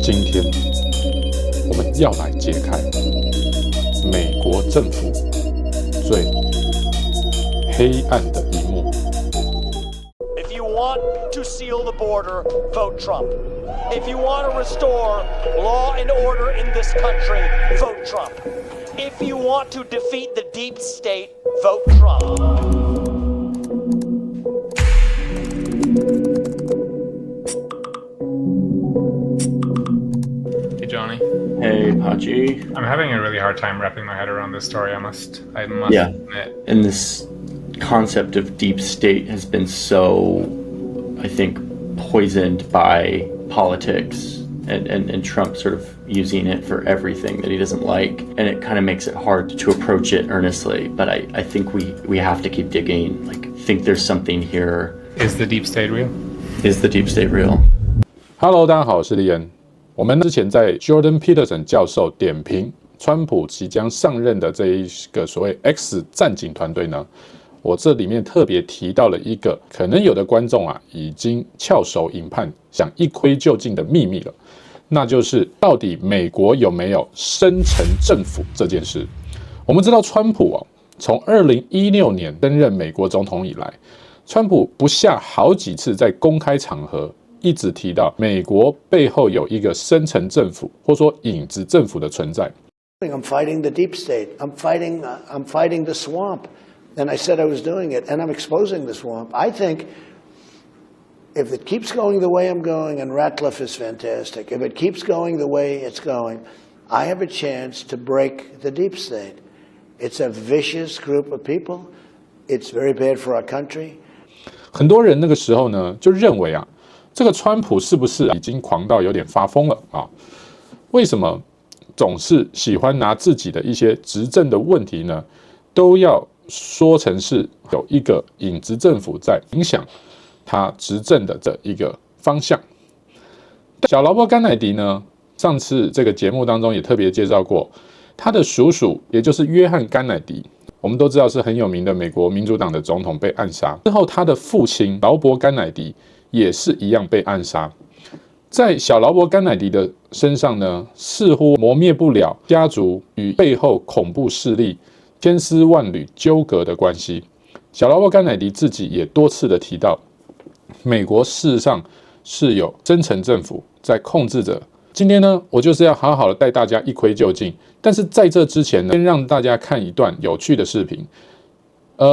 今天我们要来揭开美国政府最黑暗的一幕。If you want to seal the border, vote Trump. If you want to restore law and order in this country, vote Trump. If you want to defeat the deep state, vote Trump. Hey Johnny. Hey Pachi. I'm having a really hard time wrapping my head around this story, I must yeah. admit. And this concept of deep state has been so, I think, poisoned by politics and Trump sort of using it for everything that he doesn't like. And it kind of makes it hard to approach it earnestly. But I think we have to keep digging. Like, think there's something here. Is the deep state real? Is the deep state real? Hello， 大家好，我是李恩。我们之前在 Jordan Peterson 教授点评川普即将上任的这一个所谓 X 战警团队呢，我这里面特别提到了一个可能有的观众啊已经翘首引盼，想一窥究竟的秘密了，那就是到底美国有没有深层政府这件事。我们知道川普从2016年担任美国总统以来，川普不下好几次在公开场合一直提到美国背后有一个深层政府，或说影子政府的存在。I'm fighting the deep state. I'm fighting the swamp. And I said I was doing it, and I'm exposing the swamp. I think if it keeps going the way I'm going, and Ratcliffe is fantastic, if it keeps going the way it's going, I have a chance to break the deep state. It's a vicious group of people. It's very bad for our country. 很多人那个时候呢，就认为这个川普是不是已经狂到有点发疯了啊？为什么总是喜欢拿自己的一些执政的问题呢，都要说成是有一个影子政府在影响他执政的这一个方向？小劳勃甘乃迪呢，上次这个节目当中也特别介绍过，他的叔叔也就是约翰甘乃迪，我们都知道是很有名的美国民主党的总统被暗杀之后，他的父亲劳勃甘乃迪也是一样被暗杀。在小劳勃甘乃迪的身上呢，似乎磨灭不了家族与背后恐怖势力千丝万缕纠葛的关系。小劳勃甘乃迪自己也多次的提到，美国事实上是有深层政府在控制着。今天呢，我就是要好好的带大家一窥究竟。但是在这之前呢，先让大家看一段有趣的视频。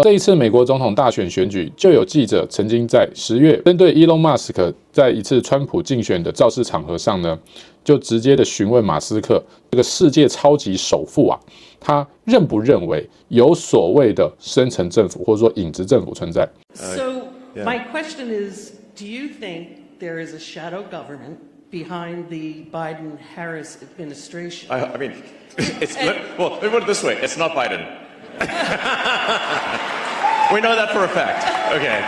这一次美国总统大选选举，就有记者曾经在10月针对 Elon Musk 在一次川普竞选的造势场合上呢，就直接的询问马斯克这个世界超级首富他认不认为有所谓的深层政府或者说影子政府存在？ So my question is, do you think there is a shadow government behind the Biden-Harris administration? I mean, well, let me put it this way. It's not Biden. We know that for a fact. Okay.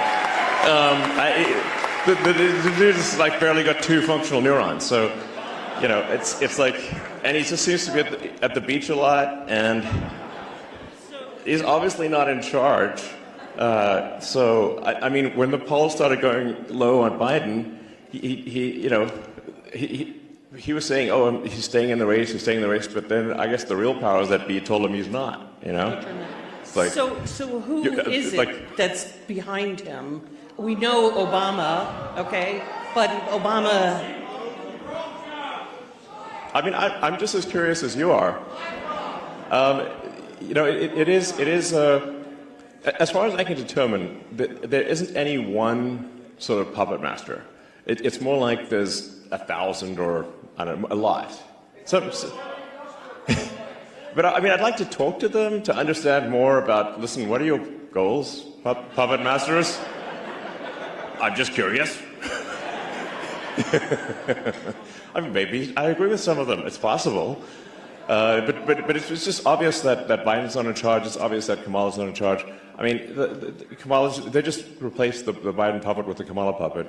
The dude's like barely got 2 functional neurons. So, you know, it's like, and he just seems to be at the beach a lot, and he's obviously not in charge. So, I mean, when the polls started going low on Biden, he was saying, oh, he's staying in the race, but then I guess the real powers that be told him he's not, you know? It's like, so who is it that's behind him? We know Obama, okay, but Obama... I mean, I'm just as curious as you are. You know, it is as far as I can determine, there isn't any one sort of puppet master. It's more like there's 1,000 or, I don't know, a lot. But I mean, I'd like to talk to them to understand more about, listen, what are your goals, puppet masters? I'm just curious. I mean, maybe I agree with some of them. It's possible. But it's just obvious that Biden's not in charge. It's obvious that Kamala's not in charge. I mean, they just replaced the Biden puppet with the Kamala puppet.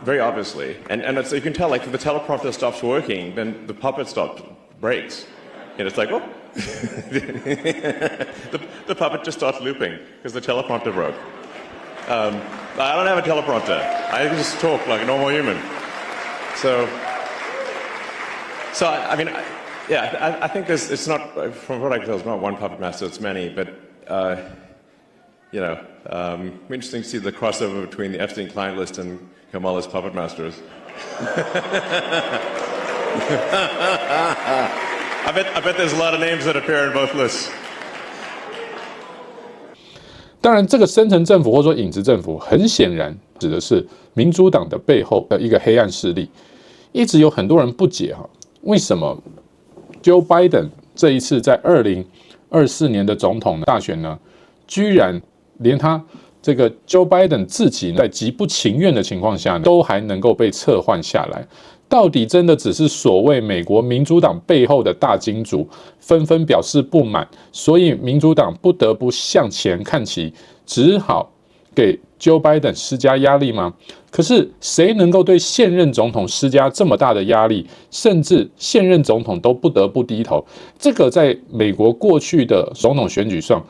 Very obviously. And you can tell, like, if the teleprompter stops working, then the puppet breaks. And it's like, oh. the puppet just starts looping because the teleprompter broke. I don't have a teleprompter. I can just talk like a normal human. So, So I mean, yeah, I think it's not, from what I can tell, it's not one puppet master, it's many, but interesting to see the crossover between the Epstein client list and Kamala's puppet masters. I bet there's a lot of names that appear in both lists. 当然，这个深层政府或者说影子政府，很显然指的是民主党的背后的一个黑暗势力。一直有很多人不解为什么 Joe Biden 这一次在2024年的总统大选呢，居然连他这个 Joe Biden 自己在极不情愿的情况下都还能够被撤换下来。到底真的只是所谓美国民主党背后的大金主纷纷表示不满，所以民主党不得不向前看齐，只好给 Joe Biden 施加压力吗？可是谁能够对现任总统施加这么大的压力，甚至现任总统都不得不低头？这个在美国过去的总统选举上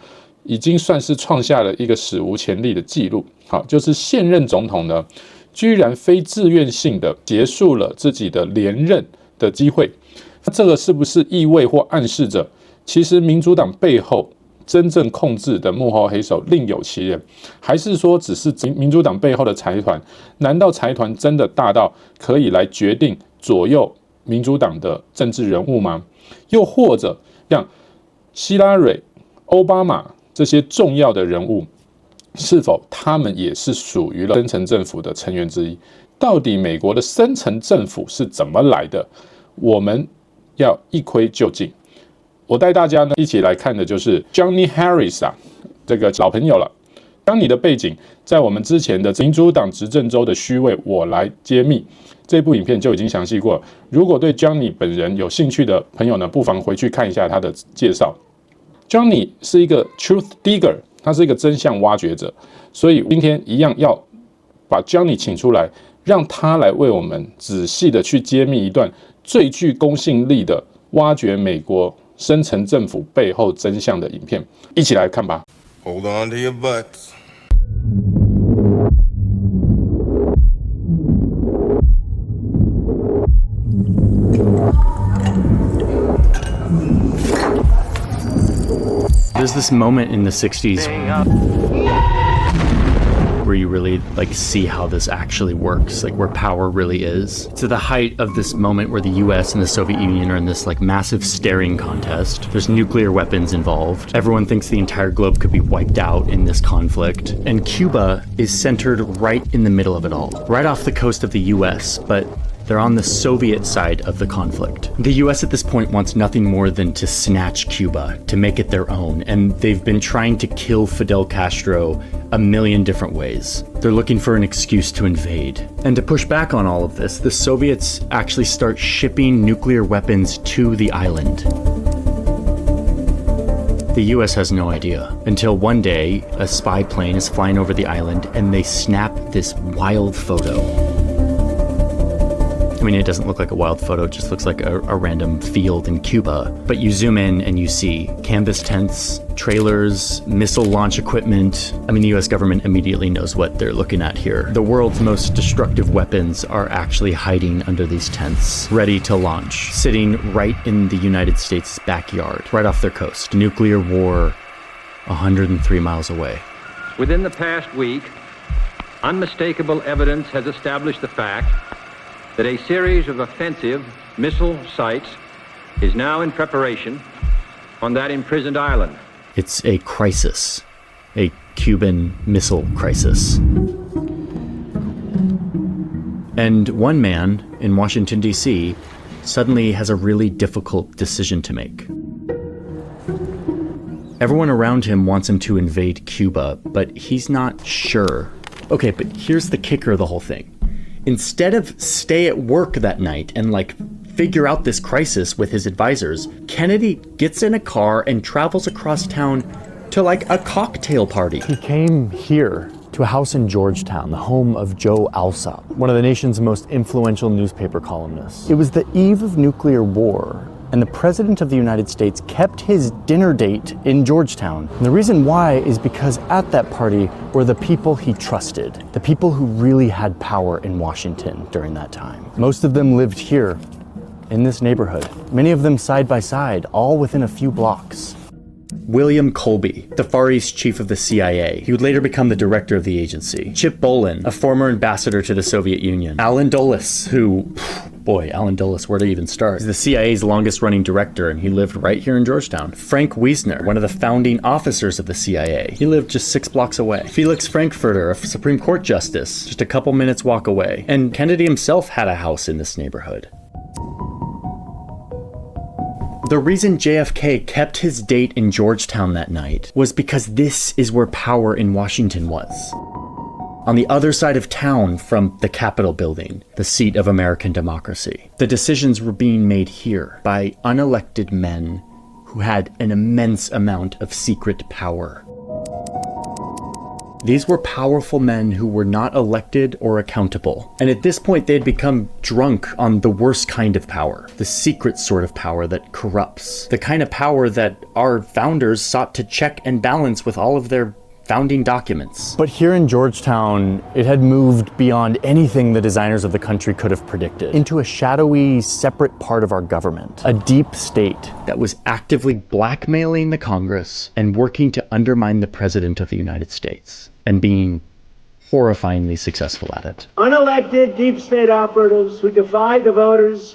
已经算是创下了一个史无前例的记录。好，就是现任总统呢，居然非自愿性的结束了自己的连任的机会。这个是不是意味或暗示着，其实民主党背后真正控制的幕后黑手另有其人，还是说只是民主党背后的财团？难道财团真的大到可以来决定左右民主党的政治人物吗？又或者像希拉蕊、奥巴马这些重要的人物，是否他们也是属于了深层政府的成员之一？到底美国的深层政府是怎么来的？我们要一窥究竟。我带大家呢一起来看的就是 Johnny Harris 这个老朋友了。Johnny的背景在我们之前的民主党执政州的虚伪我来揭秘这部影片就已经详细过了。如果对 Johnny 本人有兴趣的朋友呢，不妨回去看一下他的介绍。Johnny 是一个 truth digger， 他是一个真相挖掘者，所以今天一样要把 Johnny 请出来，让他来为我们仔细的去揭秘一段最具公信力的挖掘美国深层政府背后真相的影片，一起来看吧。Hold on to your butts. There's this moment in the 60s where you really see how this actually works, where power really is. It's at the height of this moment where the US and the Soviet Union are in this massive staring contest. There's nuclear weapons involved. Everyone thinks the entire globe could be wiped out in this conflict. And Cuba is centered right in the middle of it all, right off the coast of the US, but they're on the Soviet side of the conflict. The US at this point wants nothing more than to snatch Cuba, to make it their own, and they've been trying to kill Fidel Castro a million different ways. They're looking for an excuse to invade. And to push back on all of this, the Soviets actually start shipping nuclear weapons to the island. The US has no idea, until one day, a spy plane is flying over the island and they snap this wild photo. I mean, it doesn't look like a wild photo, it just looks like a random field in Cuba. But you zoom in and you see canvas tents, trailers, missile launch equipment. I mean, the US government immediately knows what they're looking at here. The world's most destructive weapons are actually hiding under these tents, ready to launch, sitting right in the United States' backyard, right off their coast. Nuclear war 103 miles away. Within the past week, unmistakable evidence has established the fact that a series of offensive missile sites is now in preparation on that imprisoned island. It's a crisis, a Cuban missile crisis. And one man in Washington, D.C. suddenly has a really difficult decision to make. Everyone around him wants him to invade Cuba, but he's not sure. Okay, but here's the kicker of the whole thing. Instead of stay at work that night and figure out this crisis with his advisors, Kennedy gets in a car and travels across town to a cocktail party. He came here to a house in Georgetown, the home of Joe Alsop, one of the nation's most influential newspaper columnists. It was the eve of nuclear war, and the President of the United States kept his dinner date in Georgetown. And the reason why is because at that party were the people he trusted, the people who really had power in Washington during that time. Most of them lived here in this neighborhood, many of them side by side, all within a few blocks. William Colby, the Far East chief of the CIA. He would later become the director of the agency. Chip Bolin, a former ambassador to the Soviet Union. Alan Dulles, who, boy, Alan Dulles, where to even start? He's the CIA's longest running director, and he lived right here in Georgetown. Frank Wiesner, one of the founding officers of the CIA. He lived just 6 blocks away. Felix Frankfurter, a Supreme Court justice, just a couple minutes walk away. And Kennedy himself had a house in this neighborhood. The reason JFK kept his date in Georgetown that night was because this is where power in Washington was. On the other side of town from the Capitol building, the seat of American democracy. The decisions were being made here by unelected men who had an immense amount of secret power. These were powerful men who were not elected or accountable. And at this point, they had become drunk on the worst kind of power, the secret sort of power that corrupts, the kind of power that our founders sought to check and balance with all of their founding documents. But here in Georgetown, it had moved beyond anything the designers of the country could have predicted, into a shadowy, separate part of our government, a deep state that was actively blackmailing the Congress and working to undermine the President of the United States, and being horrifyingly successful at it. Unelected deep state operatives who defy the voters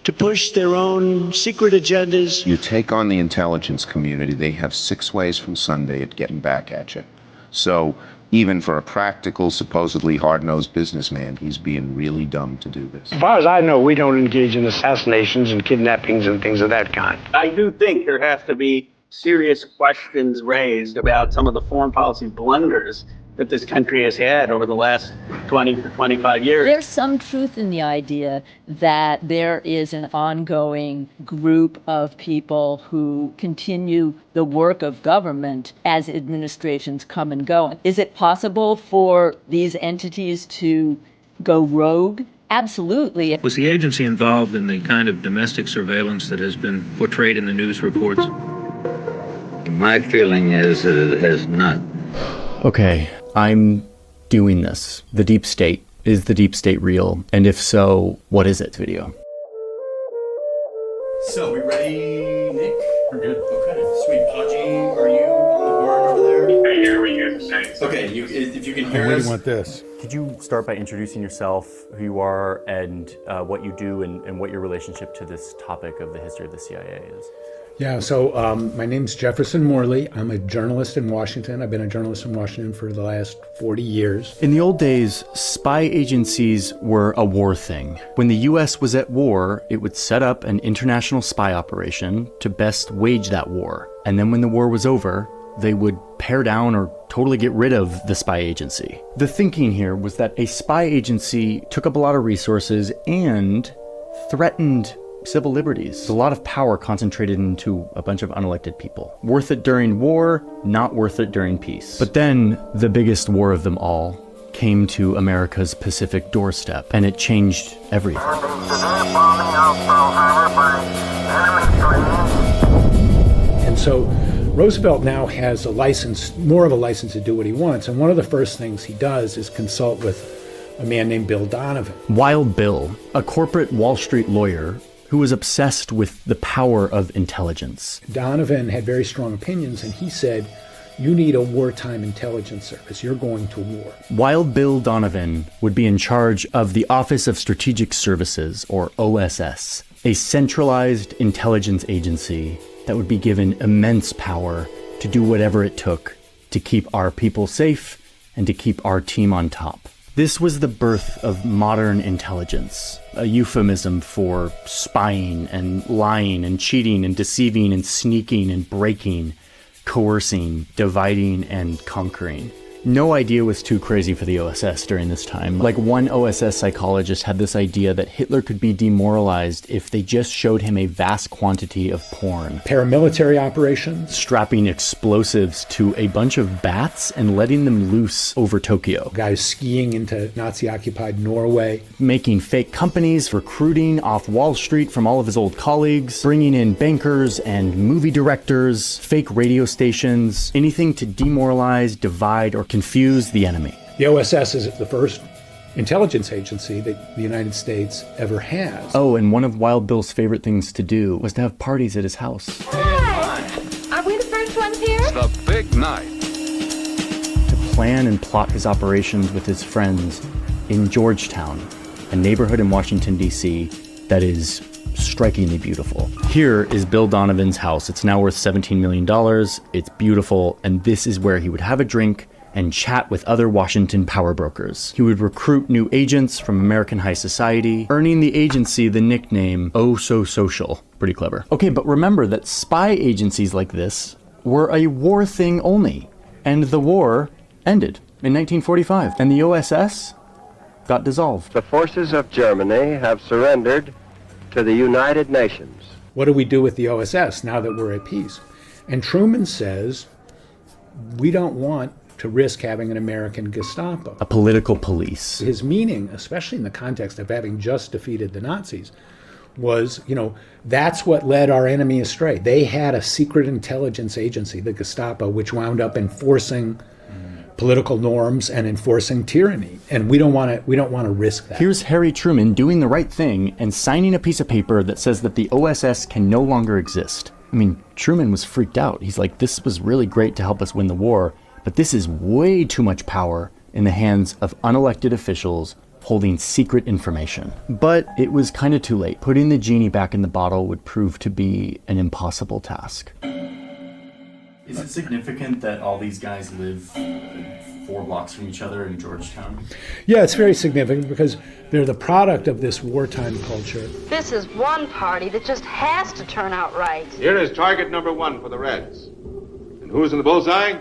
to push their own secret agendas. You take on the intelligence community, they have 6 ways from Sunday at getting back at you. So even for a practical, supposedly hard-nosed businessman, he's being really dumb to do this. As far as I know, we don't engage in assassinations and kidnappings and things of that kind. I do think there has to be serious questions raised about some of the foreign policy blunders that this country has had over the last 20 to 25 years. There's some truth in the idea that there is an ongoing group of people who continue the work of government as administrations come and go. Is it possible for these entities to go rogue? Absolutely. Was the agency involved in the kind of domestic surveillance that has been portrayed in the news reports? My feeling is that it has not. Okay, I'm doing this. The deep state. Is the deep state real? And if so, what is it? Video. So, we ready, Nick? We're good. Okay. Sweet. Podgy, are you on the board over there? I hear we good. Thanks. Okay, if you can hear I really us. want this. Could you start by introducing yourself, who you are, and what you do, and what your relationship to this topic of the history of the CIA is? Yeah, so my name's Jefferson Morley. I'm a journalist in Washington. I've been a journalist in Washington for the last 40 years. In the old days, spy agencies were a war thing. When the US was at war, it would set up an international spy operation to best wage that war. And then when the war was over, they would pare down or totally get rid of the spy agency. The thinking here was that a spy agency took up a lot of resources and threatened civil liberties. A lot of power concentrated into a bunch of unelected people. Worth it during war, not worth it during peace. But then the biggest war of them all came to America's Pacific doorstep, and it changed everything. And so Roosevelt now has a license, more of a license to do what he wants. And one of the first things he does is consult with a man named Bill Donovan. Wild Bill, a corporate Wall Street lawyer who was obsessed with the power of intelligence. Donovan had very strong opinions, and he said, you need a wartime intelligence service. You're going to war. Wild Bill Donovan would be in charge of the Office of Strategic Services, or OSS, a centralized intelligence agency that would be given immense power to do whatever it took to keep our people safe and to keep our team on top. This was the birth of modern intelligence, a euphemism for spying and lying and cheating and deceiving and sneaking and breaking, coercing, dividing, and conquering. No idea was too crazy for the OSS during this time. Like, one OSS psychologist had this idea that Hitler could be demoralized if they just showed him a vast quantity of porn. Paramilitary operations. Strapping explosives to a bunch of bats and letting them loose over Tokyo. Guys skiing into Nazi-occupied Norway. Making fake companies, recruiting off Wall Street from all of his old colleagues, bringing in bankers and movie directors, fake radio stations, anything to demoralize, divide, or confuse the enemy. The OSS is the first intelligence agency that the United States ever has. Oh, and one of Wild Bill's favorite things to do was to have parties at his house. Hi! Are we the first ones here? It's the big night. To plan and plot his operations with his friends in Georgetown, a neighborhood in Washington, D.C. that is strikingly beautiful. Here is Bill Donovan's house. It's now worth $17 million. It's beautiful, and this is where he would have a drink and chat with other Washington power brokers. He would recruit new agents from American high society, earning the agency the nickname Oh So Social. Pretty clever. Okay, but remember that spy agencies like this were a war thing only, and the war ended in 1945, and the OSS got dissolved. The forces of Germany have surrendered to the United Nations. What do we do with the OSS now that we're at peace? And Truman says, we don't want to risk having an American Gestapo. A political police. His meaning, especially in the context of having just defeated the Nazis, was, that's what led our enemy astray. They had a secret intelligence agency, the Gestapo, which wound up enforcing political norms and enforcing tyranny. And we don't want to risk that. Here's Harry Truman doing the right thing and signing a piece of paper that says that the OSS can no longer exist. I mean, Truman was freaked out. He's like, this was really great to help us win the war, but this is way too much power in the hands of unelected officials holding secret information. But it was kind of too late. Putting the genie back in the bottle would prove to be an impossible task. Is it significant that all these guys live 4 blocks from each other in Georgetown? Yeah, it's very significant because they're the product of this wartime culture. This is one party that just has to turn out right. Here is target number 1 for the Reds. And who's in the bullseye?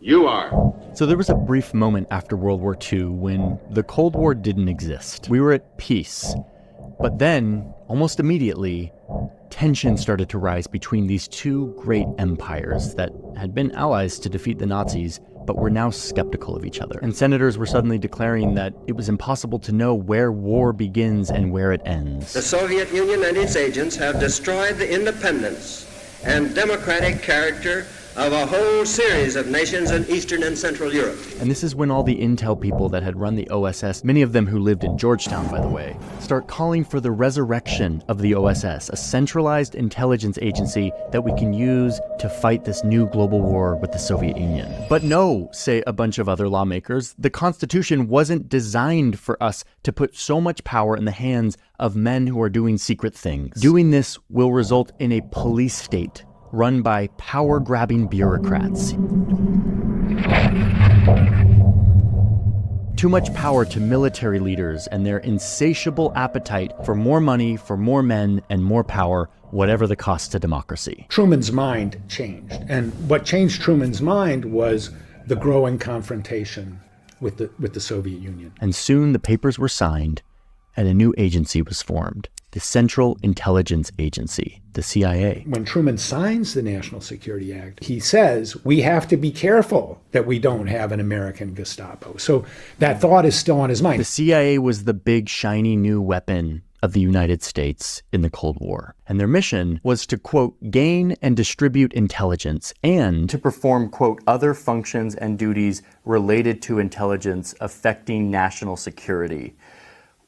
You are. So there was a brief moment after World War II when the Cold War didn't exist. We were at peace. But then, almost immediately, tension started to rise between these two great empires that had been allies to defeat the Nazis, but were now skeptical of each other. And senators were suddenly declaring that it was impossible to know where war begins and where it ends. The Soviet Union and its agents have destroyed the independence and democratic character of a whole series of nations in Eastern and Central Europe. And this is when all the intel people that had run the OSS, many of them who lived in Georgetown, by the way, start calling for the resurrection of the OSS, a centralized intelligence agency that we can use to fight this new global war with the Soviet Union. But no, say a bunch of other lawmakers, the Constitution wasn't designed for us to put so much power in the hands of men who are doing secret things. Doing this will result in a police state run by power-grabbing bureaucrats. Too much power to military leaders and their insatiable appetite for more money, for more men, and more power, whatever the cost to democracy. Truman's mind changed. And what changed Truman's mind was the growing confrontation with the Soviet Union. And soon the papers were signed and a new agency was formed. The Central Intelligence Agency, the CIA. When Truman signs the National Security Act, he says, we have to be careful that we don't have an American Gestapo. So that thought is still on his mind. The CIA was the big, shiny new weapon of the United States in the Cold War. And their mission was to, quote, gain and distribute intelligence and to perform, quote, other functions and duties related to intelligence affecting national security.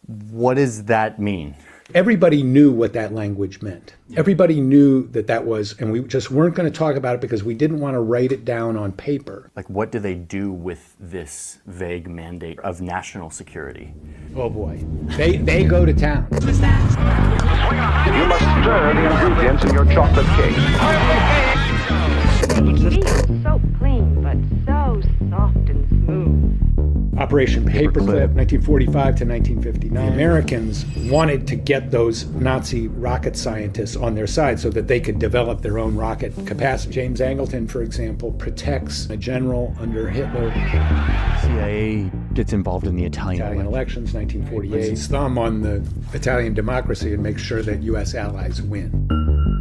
What does that mean? Everybody knew what that language meant. Everybody knew that was, and we just weren't going to talk about it because we didn't want to write it down on paper. Like, what do they do with this vague mandate of national security? Oh boy, they go to town. You must stir the ingredients in your chocolate cake. It feels so clean, but so soft and smooth. Operation Paperclip, 1945 to 1959. Americans wanted to get those Nazi rocket scientists on their side so that they could develop their own rocket capacity. James Angleton, for example, protects a general under Hitler. CIA gets involved in the Italian elections, 1948. Puts his thumb on the Italian democracy and makes sure that U.S. allies win.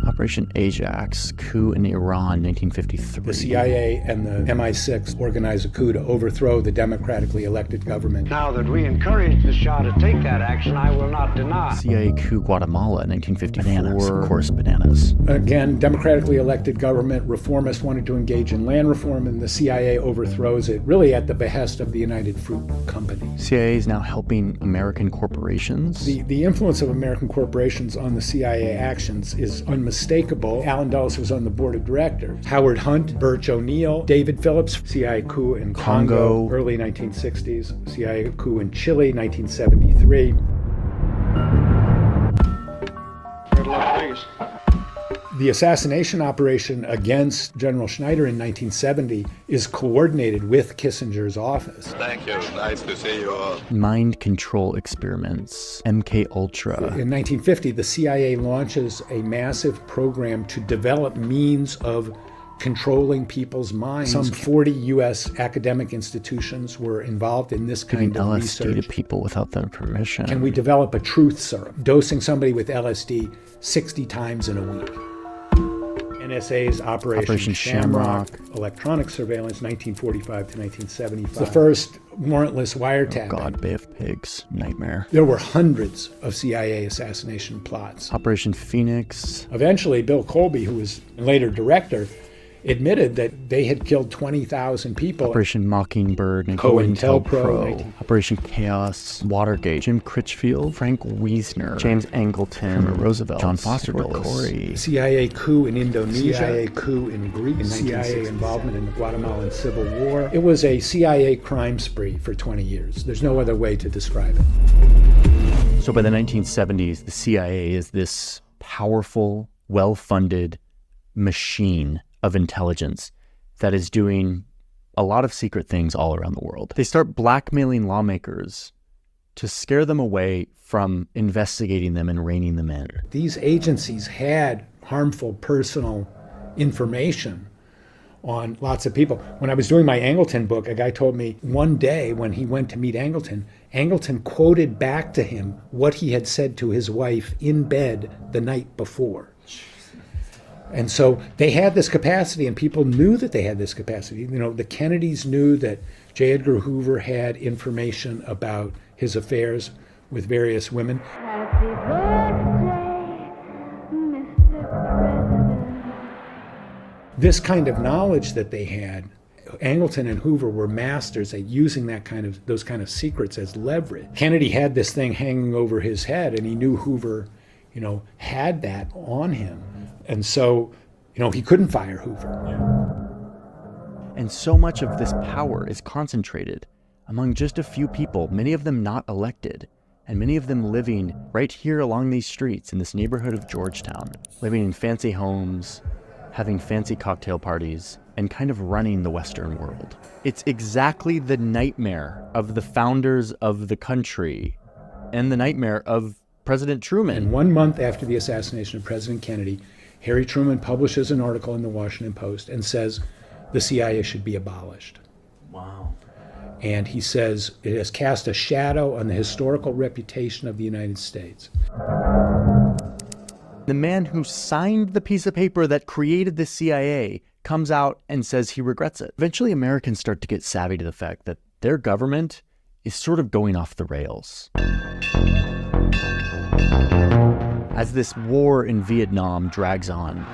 Operation Ajax, coup in Iran, 1953. The CIA and the MI6 organized a coup to overthrow the democratically elected government. Now that we encourage the Shah to take that action, I will not deny. CIA coup Guatemala, 1954. Bananas, of course, bananas. Again, democratically elected government, reformists wanted to engage in land reform, and the CIA overthrows it, really at the behest of the United Fruit Company. CIA is now helping American corporations. The influence of American corporations on the CIA actions is unmistakable. Alan Dulles was on the board of directors. Howard Hunt, Birch O'Neill, David Phillips, CIA coup in Congo, early 1960s, CIA coup in Chile, 1973. Good luck, please. The assassination operation against General Schneider in 1970 is coordinated with Kissinger's office. Thank you. Nice to see you all. Mind control experiments, MK Ultra. In 1950, the CIA launches a massive program to develop means of controlling people's minds. Some 40 U.S. academic institutions were involved in this kind of LSD research. to people without their permission. Can we develop a truth serum, dosing somebody with LSD 60 times in a week? NSA's Operation Shamrock, electronic surveillance, 1945 to 1975. The first warrantless wiretapping. Oh God, Bay of Pigs, nightmare. There were hundreds of CIA assassination plots. Operation Phoenix. Eventually, Bill Colby, who was later director, admitted that they had killed 20,000 people. Operation Mockingbird, COINTELPRO, Operation Chaos, Watergate, Jim Critchfield, Frank Wiesner, James Angleton, Roosevelt, John Foster Dulles, CIA coup in Indonesia, CIA coup in Greece, CIA involvement in the Guatemalan Civil War. It was a CIA crime spree for 20 years. There's no other way to describe it. So by the 1970s, the CIA is this powerful, well-funded machine of intelligence that is doing a lot of secret things all around the world. They start blackmailing lawmakers to scare them away from investigating them and reining them in. These agencies had harmful personal information on lots of people. When I was doing my Angleton book, a guy told me one day when he went to meet Angleton, Angleton quoted back to him what he had said to his wife in bed the night before. And so they had this capacity, and people knew that they had this capacity. You know, the Kennedys knew that J. Edgar Hoover had information about his affairs with various women. Happy birthday, Mr. President. This kind of knowledge that they had, Angleton and Hoover were masters at using those kind of secrets as leverage. Kennedy had this thing hanging over his head, and he knew Hoover, had that on him. And so, he couldn't fire Hoover. And so much of this power is concentrated among just a few people, many of them not elected, and many of them living right here along these streets in this neighborhood of Georgetown, living in fancy homes, having fancy cocktail parties, and kind of running the Western world. It's exactly the nightmare of the founders of the country and the nightmare of President Truman. And 1 month after the assassination of President Kennedy, Harry Truman publishes an article in the Washington Post and says the CIA should be abolished. Wow. And he says it has cast a shadow on the historical reputation of the United States. The man who signed the piece of paper that created the CIA comes out and says he regrets it. Eventually, Americans start to get savvy to the fact that their government is sort of going off the rails. As this war in Vietnam drags on,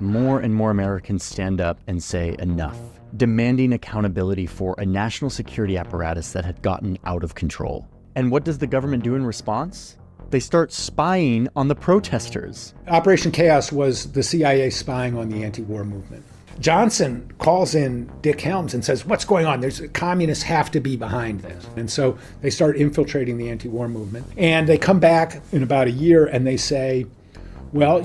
more and more Americans stand up and say enough, demanding accountability for a national security apparatus that had gotten out of control. And what does the government do in response? They start spying on the protesters. Operation Chaos was the CIA spying on the anti-war movement. Johnson calls in Dick Helms and says, what's going on? Communists have to be behind this. And so they start infiltrating the anti-war movement. And they come back in about a year and they say, well,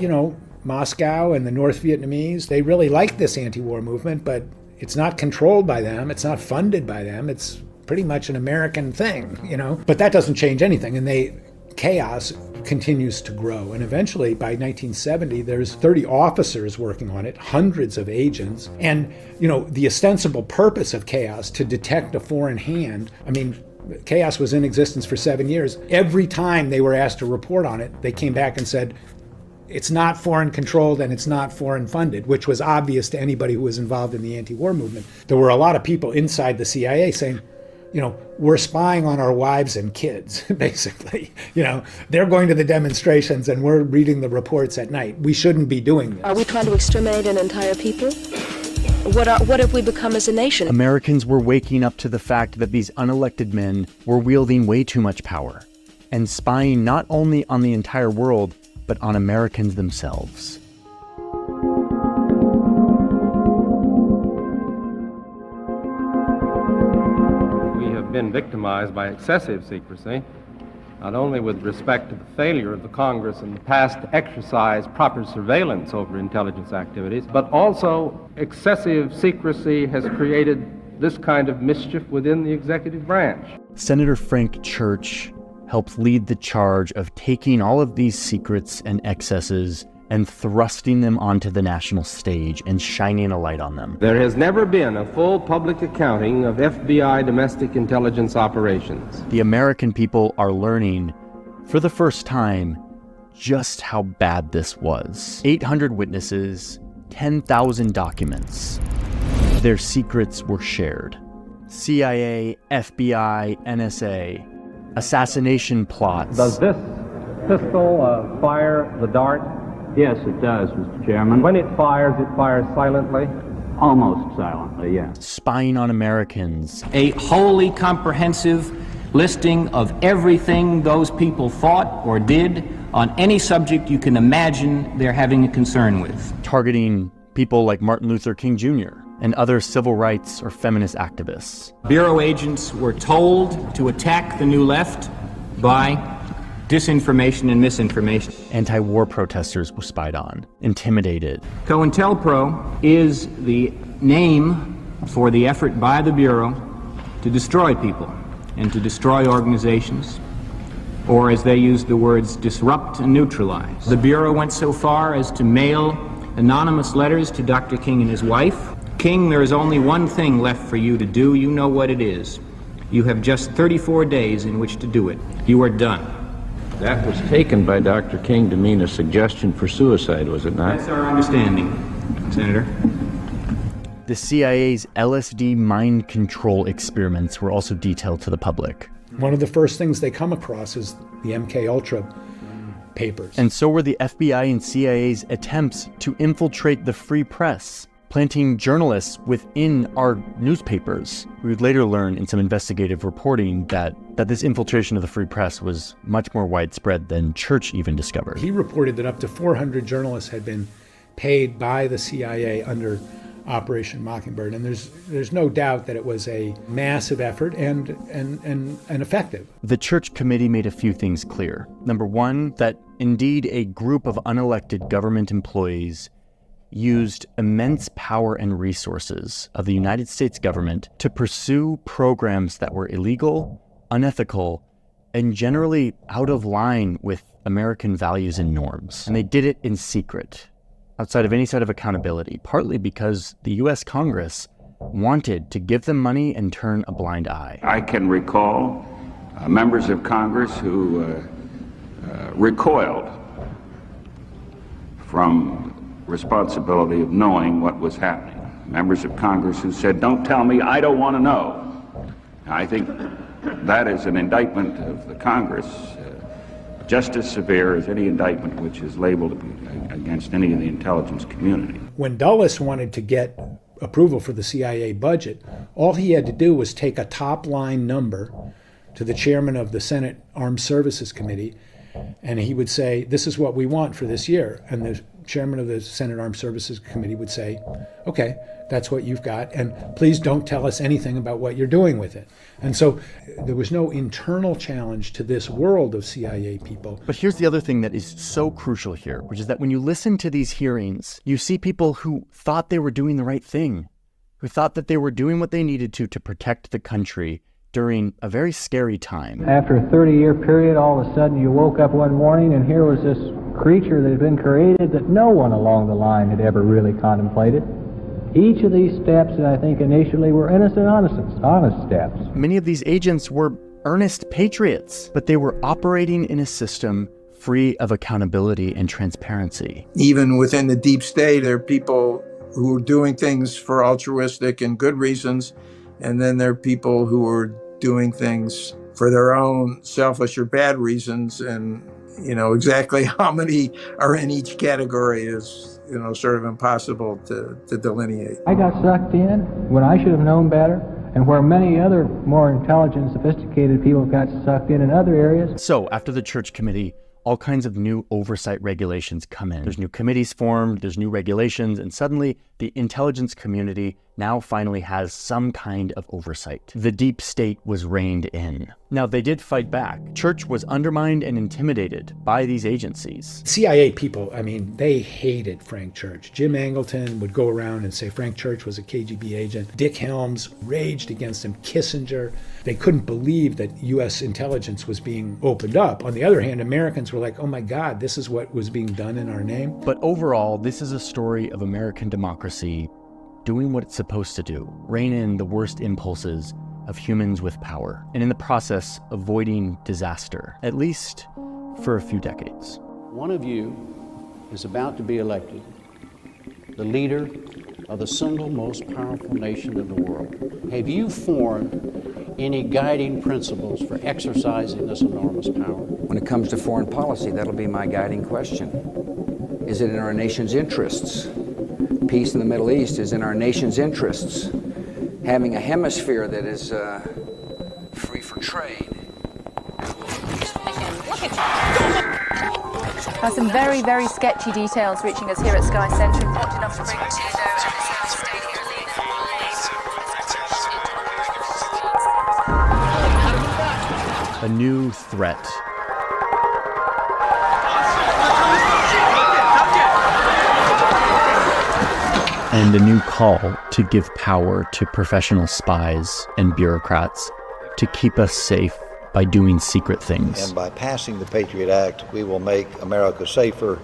Moscow and the North Vietnamese, they really like this anti-war movement, but it's not controlled by them. It's not funded by them. It's pretty much an American thing, But that doesn't change anything. And chaos continues to grow. And eventually, by 1970, there's 30 officers working on it, hundreds of agents. And, the ostensible purpose of chaos to detect a foreign hand, chaos was in existence for 7 years. Every time they were asked to report on it, they came back and said, it's not foreign controlled and it's not foreign funded, which was obvious to anybody who was involved in the anti-war movement. There were a lot of people inside the CIA saying, we're spying on our wives and kids, basically. They're going to the demonstrations and we're reading the reports at night. We shouldn't be doing this. Are we trying to exterminate an entire people? What have we become as a nation? Americans were waking up to the fact that these unelected men were wielding way too much power and spying not only on the entire world, but on Americans themselves. Been victimized by excessive secrecy, not only with respect to the failure of the Congress in the past to exercise proper surveillance over intelligence activities, but also excessive secrecy has created this kind of mischief within the executive branch. Senator Frank Church helped lead the charge of taking all of these secrets and excesses and thrusting them onto the national stage and shining a light on them. There has never been a full public accounting of FBI domestic intelligence operations. The American people are learning, for the first time, just how bad this was. 800 witnesses, 10,000 documents. Their secrets were shared. CIA, FBI, NSA, assassination plots. Does this pistol fire the dart? Yes, it does, Mr. Chairman. When it fires silently? Almost silently, yes. Spying on Americans. A wholly comprehensive listing of everything those people thought or did on any subject you can imagine they're having a concern with. Targeting people like Martin Luther King Jr. and other civil rights or feminist activists. Bureau agents were told to attack the New Left by disinformation and misinformation. Anti-war protesters were spied on, intimidated. COINTELPRO is the name for the effort by the Bureau to destroy people and to destroy organizations, or as they use the words, disrupt and neutralize. The Bureau went so far as to mail anonymous letters to Dr. King and his wife. King, there is only one thing left for you to do. You know what it is. You have just 34 days in which to do it. You are done. That was taken by Dr. King to mean a suggestion for suicide, was it not? That's our understanding, Senator. The CIA's LSD mind control experiments were also detailed to the public. One of the first things they come across is the MKUltra papers. And so were the FBI and CIA's attempts to infiltrate the free press, planting journalists within our newspapers. We would later learn in some investigative reporting that this infiltration of the free press was much more widespread than Church even discovered. He reported that up to 400 journalists had been paid by the CIA under Operation Mockingbird, and there's no doubt that it was a massive effort and effective. The Church Committee made a few things clear. Number one, that indeed a group of unelected government employees used immense power and resources of the United States government to pursue programs that were illegal, unethical, and generally out of line with American values and norms. And they did it in secret, outside of any sort of accountability, partly because the U.S. Congress wanted to give them money and turn a blind eye. I can recall members of Congress who recoiled from responsibility of knowing what was happening. Members of Congress who said, "Don't tell me, I don't want to know." I think that is an indictment of the Congress, just as severe as any indictment which is labeled against any of the intelligence community. When Dulles wanted to get approval for the CIA budget, all he had to do was take a top-line number to the chairman of the Senate Armed Services Committee, and he would say, "This is what we want for this year." And the chairman of the Senate Armed Services Committee would say, "Okay, that's what you've got, and please don't tell us anything about what you're doing with it." And so there was no internal challenge to this world of CIA people. But here's the other thing that is so crucial here, which is that when you listen to these hearings, you see people who thought they were doing the right thing, who thought that they were doing what they needed to protect the country during a very scary time. After a 30-year period, all of a sudden you woke up one morning and here was this creature that had been created that no one along the line had ever really contemplated. Each of these steps, I think, initially were innocent, honest steps. Many of these agents were earnest patriots, but they were operating in a system free of accountability and transparency. Even within the deep state, there are people who are doing things for altruistic and good reasons, and then there are people who are doing things for their own selfish or bad reasons, and exactly how many are in each category is sort of impossible to delineate. I got sucked in when I should have known better, and where many other more intelligent, sophisticated people got sucked in other areas. So after the church committee, all kinds of new oversight regulations come in. There's new committees formed, there's new regulations, and suddenly the intelligence community now finally has some kind of oversight. The deep state was reined in. Now, they did fight back. Church was undermined and intimidated by these agencies. CIA people, they hated Frank Church. Jim Angleton would go around and say Frank Church was a KGB agent. Dick Helms raged against him. Kissinger. They couldn't believe that U.S. intelligence was being opened up. On the other hand, Americans were like, oh my God, this is what was being done in our name. But overall, this is a story of American democracy doing what it's supposed to do, rein in the worst impulses of humans with power, and in the process, avoiding disaster, at least for a few decades. One of you is about to be elected the leader of the single most powerful nation in the world. Have you formed any guiding principles for exercising this enormous power? When it comes to foreign policy, that'll be my guiding question. Is it in our nation's interests? Peace in the Middle East is in our nation's interests. Having a hemisphere that is free for trade. Now, some very, very sketchy details reaching us here at Sky Centre. Important enough to bring to you, A new threat. And a new call to give power to professional spies and bureaucrats to keep us safe by doing secret things. And by passing the Patriot Act, we will make America safer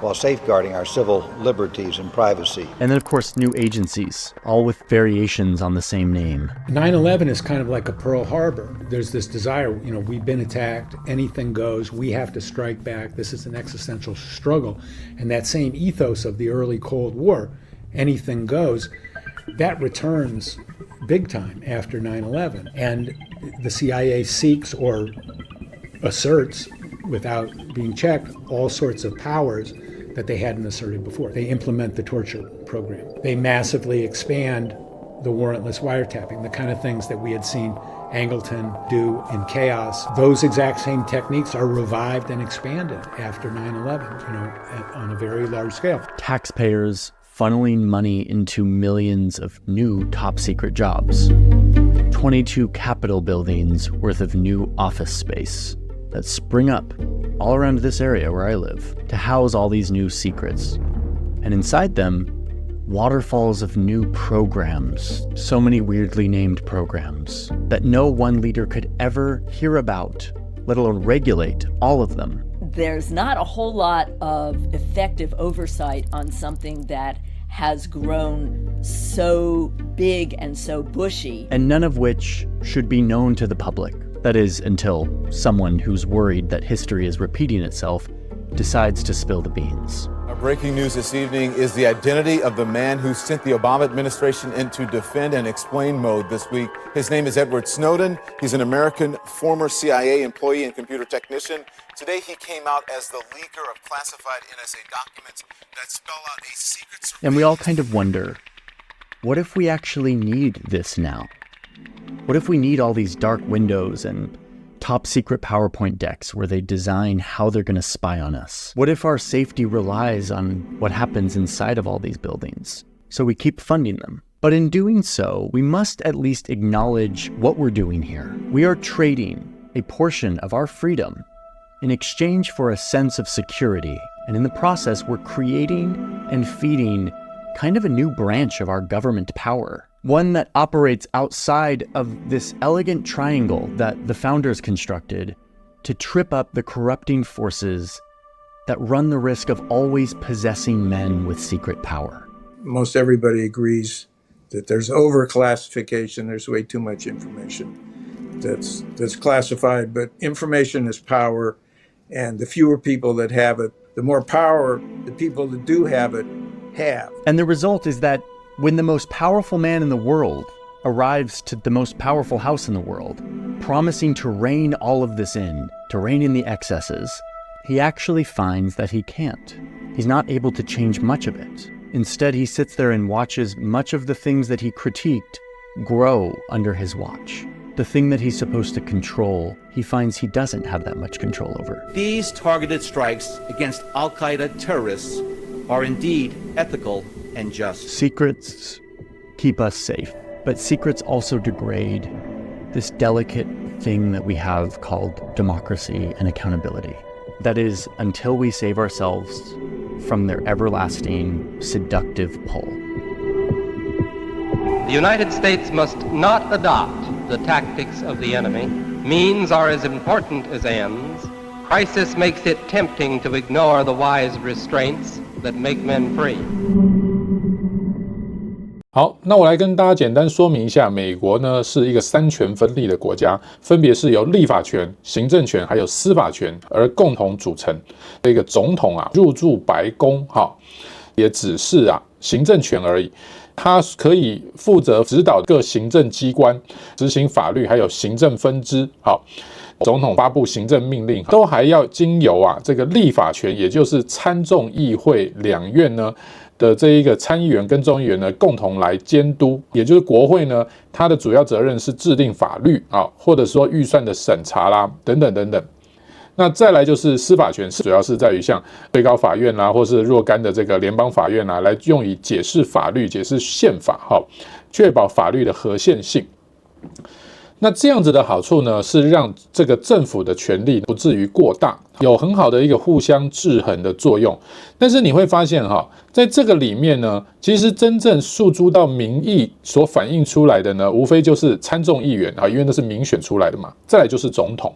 while safeguarding our civil liberties and privacy. And then, of course, new agencies, all with variations on the same name. 9/11 is kind of like a Pearl Harbor. There's this desire, we've been attacked, anything goes, we have to strike back. This is an existential struggle. And that same ethos of the early Cold War, anything goes, that returns big time after 9/11. And the CIA seeks or asserts, without being checked, all sorts of powers that they hadn't asserted before. They implement the torture program. They massively expand the warrantless wiretapping, the kind of things that we had seen Angleton do in Chaos. Those exact same techniques are revived and expanded after 9/11, on a very large scale. Taxpayers funneling money into millions of new top-secret jobs. 22 Capitol buildings worth of new office space that spring up all around this area where I live to house all these new secrets. And inside them, waterfalls of new programs, so many weirdly named programs that no one leader could ever hear about, let alone regulate all of them. There's not a whole lot of effective oversight on something that has grown so big and so bushy. And none of which should be known to the public. That is, until someone who's worried that history is repeating itself decides to spill the beans. Our breaking news this evening is the identity of the man who sent the Obama administration into defend and explain mode this week. His name is Edward Snowden. He's an American former CIA employee and computer technician. Today he came out as the leaker of classified NSA documents that spell out a secret... And we all kind of wonder, what if we actually need this now? What if we need all these dark windows and top secret PowerPoint decks where they design how they're going to spy on us? What if our safety relies on what happens inside of all these buildings? So we keep funding them. But in doing so, we must at least acknowledge what we're doing here. We are trading a portion of our freedom in exchange for a sense of security. And in the process, we're creating and feeding kind of a new branch of our government power. One that operates outside of this elegant triangle that the founders constructed to trip up the corrupting forces that run the risk of always possessing men with secret power. Most everybody agrees that there's overclassification. There's way too much information that's classified, but information is power. And the fewer people that have it, the more power the people that do have it have. And the result is that when the most powerful man in the world arrives to the most powerful house in the world, promising to rein all of this in, to rein in the excesses, he actually finds that he can't. He's not able to change much of it. Instead, he sits there and watches much of the things that he critiqued grow under his watch. The thing that he's supposed to control, he finds he doesn't have that much control over. These targeted strikes against Al-Qaeda terrorists are indeed ethical and just. Secrets keep us safe, but secrets also degrade this delicate thing that we have called democracy and accountability. That is, until we save ourselves from their everlasting, seductive pull. The United States must not adopt the tactics of the enemy. Means are as important as ends. Crisis makes it tempting to ignore the wise restraints that make men free. 好，那我来跟大家简单说明一下，美国呢是一个三权分立的国家，分别是由立法权、行政权还有司法权而共同组成。这个总统啊入驻白宫，也只是行政权而已。他可以负责指导各行政机关执行法律，还有行政分支。总统发布行政命令，都还要经由这个立法权，也就是参众议会两院呢的这一个参议员跟众议员呢共同来监督，也就是国会呢，它的主要责任是制定法律或者说预算的审查啦，等等等等。那再来就是司法权，主要是在于像最高法院啦，或是若干的这个联邦法院来用以解释法律、解释宪法，确保法律的合宪性。那这样子的好处呢，是让这个政府的权力不至于过大，有很好的一个互相制衡的作用。但是你会发现在这个里面呢，其实真正诉诸到民意所反映出来的呢，无非就是参众议员因为那是民选出来的嘛。再来就是总统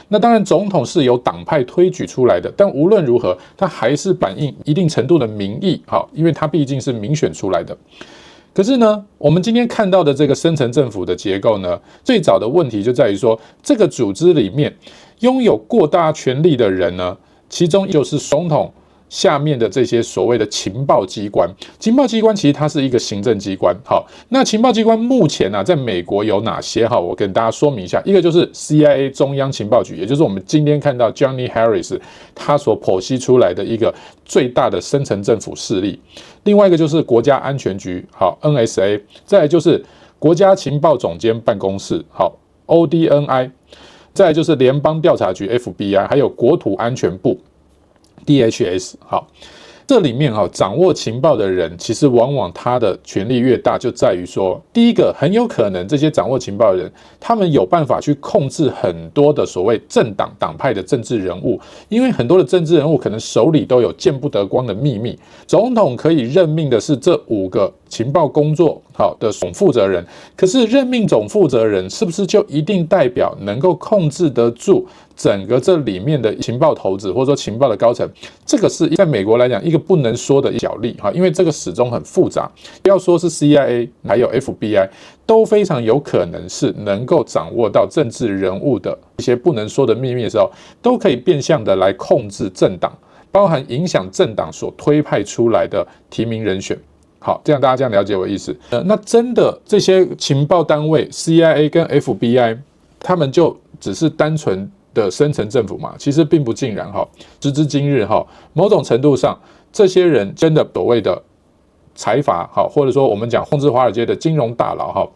那当然总统是由党派推举出来的，但无论如何，它还是反映一定程度的民意因为它毕竟是民选出来的。可是呢，我们今天看到的这个深层政府的结构呢，最早的问题就在于说，这个组织里面拥有过大权力的人呢，其中就是总统下面的这些所谓的情报机关。情报机关其实它是一个行政机关。那情报机关目前在美国有哪些？我跟大家说明一下。一个就是 CIA 中央情报局，也就是我们今天看到 Johnny Harris 他所剖析出来的一个最大的深层政府势力。另外一个就是国家安全局NSA， 再来就是国家情报总监办公室ODNI， 再来就是联邦调查局 FBI， 还有国土安全部DHS。 这里面掌握情报的人，其实往往他的权力越大，就在于说，第一个很有可能这些掌握情报的人，他们有办法去控制很多的所谓政党党派的政治人物，因为很多的政治人物可能手里都有见不得光的秘密，总统可以任命的是这5个情报工作的总负责人，可是任命总负责人是不是就一定代表能够控制得住整个这里面的情报头子或者说情报的高层？这个是在美国来讲一个不能说的角力因为这个始终很复杂。不要说是 CIA 还有 FBI 都非常有可能是能够掌握到政治人物的一些不能说的秘密的时候，都可以变相的来控制政党，包含影响政党所推派出来的提名人选。好，这样大家这样了解我的意思。那真的这些情报单位 CIA 跟 FBI 他们就只是单纯的深层政府嘛？其实并不尽然时至今日某种程度上，这些人真的所谓的财阀或者说我们讲控制华尔街的金融大佬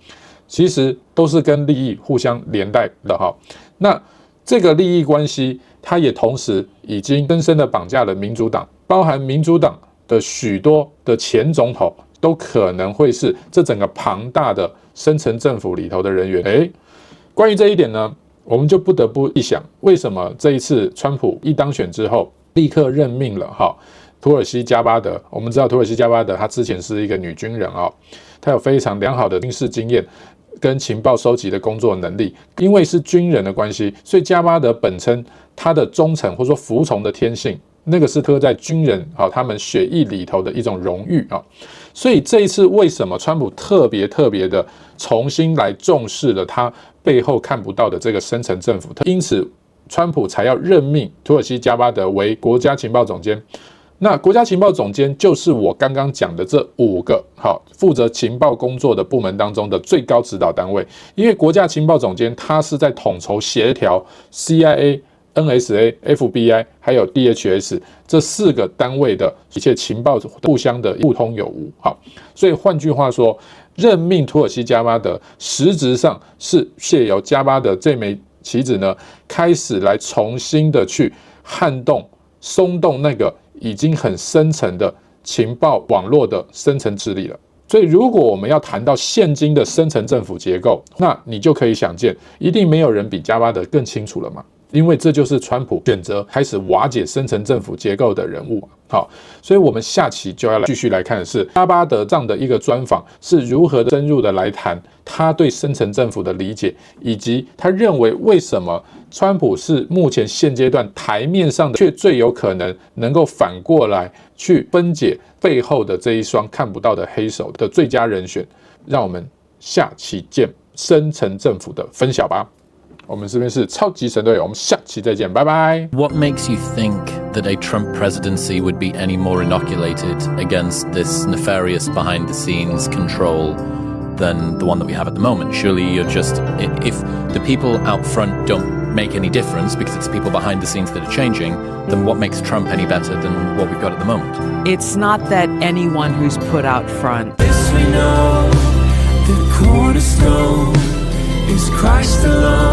其实都是跟利益互相连带的那这个利益关系，它也同时已经深深的绑架了民主党，包含民主党的许多的前总统都可能会是这整个庞大的深层政府里头的人员。关于这一点呢，我们就不得不一想，为什么这一次川普一当选之后，立刻任命了土耳其加巴德。我们知道土耳其加巴德她之前是一个女军人她有非常良好的军事经验跟情报收集的工作能力。因为是军人的关系，所以加巴德本身她的忠诚或者说服从的天性，那个是刻在军人他们血液里头的一种荣誉所以这一次为什么川普特别的重新来重视了他背后看不到的这个深层政府，因此川普才要任命土耳其加巴德为国家情报总监。那国家情报总监就是我刚刚讲的这5个负责情报工作的部门当中的最高指导单位，因为国家情报总监他是在统筹协调 CIA、NSA、FBI 还有 DHS 这4个单位的一切情报互相的互通有无。所以换句话说，任命土耳其加巴德实质上是借由加巴德这枚棋子呢，开始来重新的去撼动松动那个已经很深层的情报网络的深层治理了。所以如果我们要谈到现今的深层政府结构，那你就可以想见，一定没有人比加巴德更清楚了嘛，因为这就是川普选择开始瓦解深层政府结构的人物。好，所以我们下期就要继续来看的是加巴德这样的一个专访是如何的深入的来谈他对深层政府的理解，以及他认为为什么川普是目前现阶段台面上的却最有可能能够反过来去分解背后的这一双看不到的黑手的最佳人选。让我们下期见深层政府的分晓吧。我们这边是超级神队友，我们下期再见，拜拜。 What makes you think that a Trump presidency would be any more inoculated against this nefarious behind-the-scenes control than the one that we have at the moment? Surely you're just, if the people out front don't make any difference because it's people behind the scenes that are changing, then what makes Trump any better than what we've got at the moment? It's not that anyone who's put out front. Yes, we know the cornerstone is Christ alone.